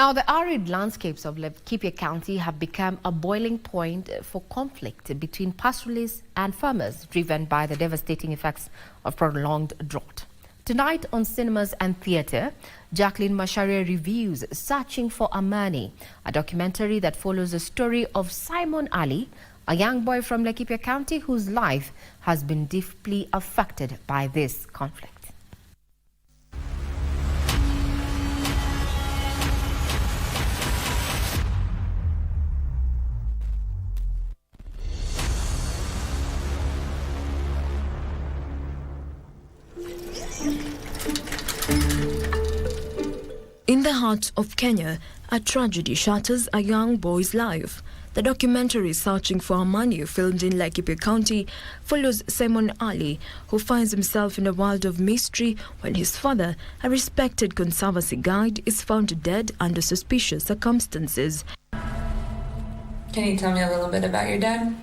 Now, the arid landscapes of Laikipia County have become a boiling point for conflict between pastoralists and farmers, driven by the devastating effects of prolonged drought. Tonight on Cinemas and Theatre, Jackline Macharia reviews Searching for Amani, a documentary that follows the story of Simon Ali, a young boy from Laikipia County whose life has been deeply affected by this conflict. In the heart of Kenya, a tragedy shatters a young boy's life. The documentary Searching for Amani, filmed in Laikipia County, follows Simon Ali, who finds himself in a world of mystery when his father, a respected conservancy guide, is found dead under suspicious circumstances. Can you tell me a little bit about your dad?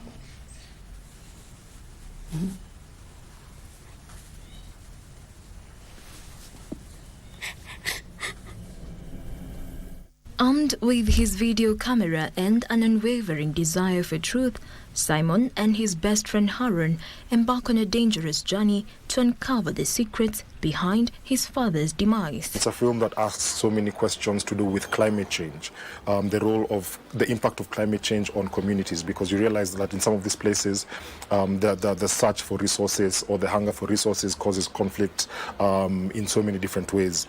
Armed with his video camera and an unwavering desire for truth, Simon and his best friend Harun embark on a dangerous journey to uncover the secrets behind his father's demise. It's a film that asks so many questions to do with climate change, the impact of climate change on communities, because you realize that in some of these places, the search for resources or the hunger for resources causes conflict in so many different ways.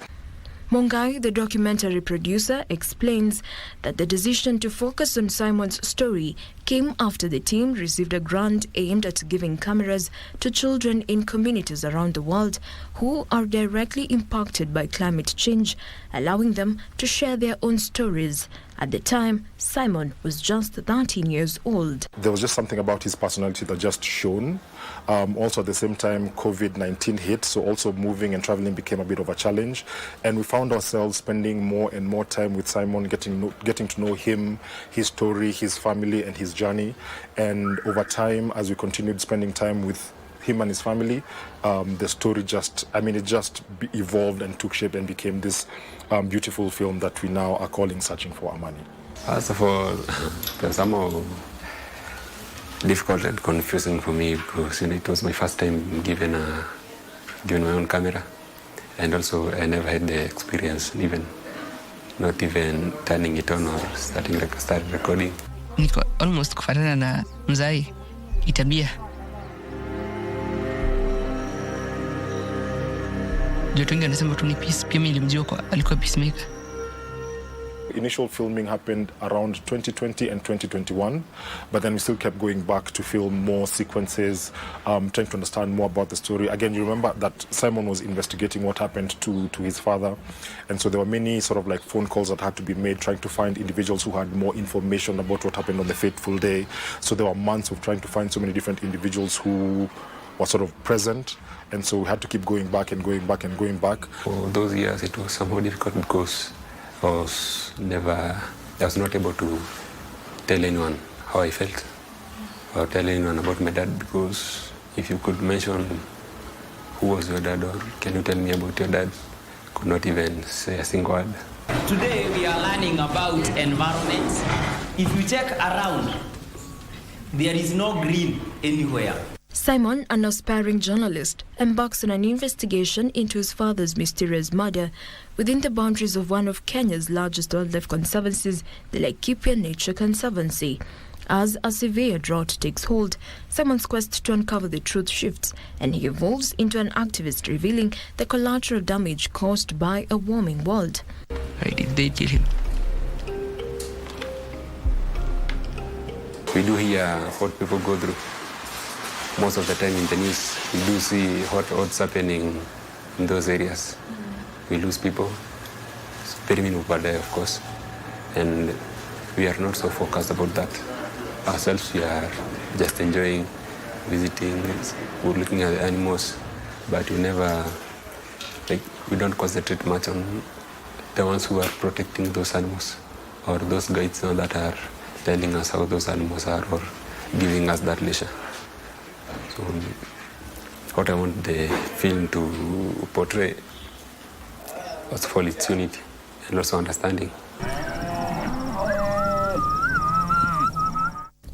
Mongai, the documentary producer, explains that the decision to focus on Simon's story came after the team received a grant aimed at giving cameras to children in communities around the world who are directly impacted by climate change, allowing them to share their own stories. At the time, Simon was just 13 years old. There was just something about his personality that just shone. Also, at the same time, COVID-19 hit, so also moving and traveling became a bit of a challenge. And we found ourselves spending more and more time with Simon, getting to know him, his story, his family, and his journey. And over time, as we continued spending time with him and his family, the story just evolved and took shape and became this beautiful film that we now are calling Searching for Amani. First of all, it was somehow difficult and confusing for me because it was my first time given my own camera, and also I never had the experience, not even turning it on or starting recording. Niko almost kufanana na mzai kitabia. Joto wengi anasema tu ni peace, pia mimi nilimjua kwa alikuwa peacemaker. Initial filming happened around 2020 and 2021, but then we still kept going back to film more sequences, trying to understand more about the story. Again, you remember that Simon was investigating what happened to his father, and so there were many sort of like phone calls that had to be made, trying to find individuals who had more information about what happened on the fateful day. So there were months of trying to find so many different individuals who were sort of present, and so we had to keep going back and going back and going back. For those years, it was somehow difficult because I was not able to tell anyone how I felt or tell anyone about my dad, because if you could mention who was your dad or can you tell me about your dad, could not even say a single word. Today we are learning about environment. If you check around, there is no green anywhere. Simon, an aspiring journalist, embarks on an investigation into his father's mysterious murder within the boundaries of one of Kenya's largest wildlife conservancies, the Laikipia Nature Conservancy. As a severe drought takes hold, Simon's quest to uncover the truth shifts, and he evolves into an activist revealing the collateral damage caused by a warming world. Why did they kill him? We do hear what people go through. Most of the time in the news, we do see what's happening in those areas. We lose people. It's very minimal per day, of course. And we are not so focused about that. Ourselves, we are just enjoying, visiting, we're looking at the animals, but we don't concentrate much on the ones who are protecting those animals, or those guides that are telling us how those animals are, or giving us that leisure. So what I want the film to portray was for its unity and also understanding.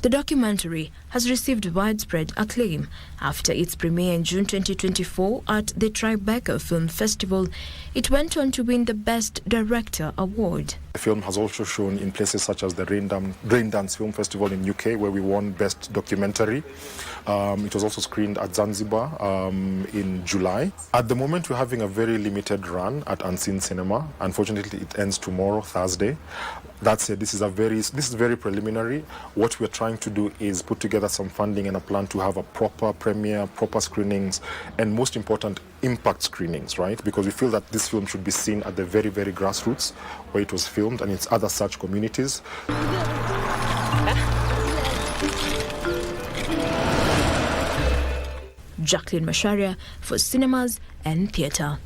The documentary has received widespread acclaim after its premiere in June 2024 at the Tribeca Film Festival. It went on to win the Best Director award. The film has also shown in places such as the Rain Dance Film Festival in UK, where we won Best Documentary. It was also screened at Zanzibar in July. At the moment, we're having a very limited run at Unseen Cinema. Unfortunately, it ends tomorrow, Thursday. That said, this is very preliminary. What we're trying to do is put together some funding and a plan to have a proper premiere, proper screenings, and most important, impact screenings, right? Because we feel that this film should be seen at the very, very grassroots where it was filmed and its other such communities. Jackline Macharia for Cinemas and Theatre.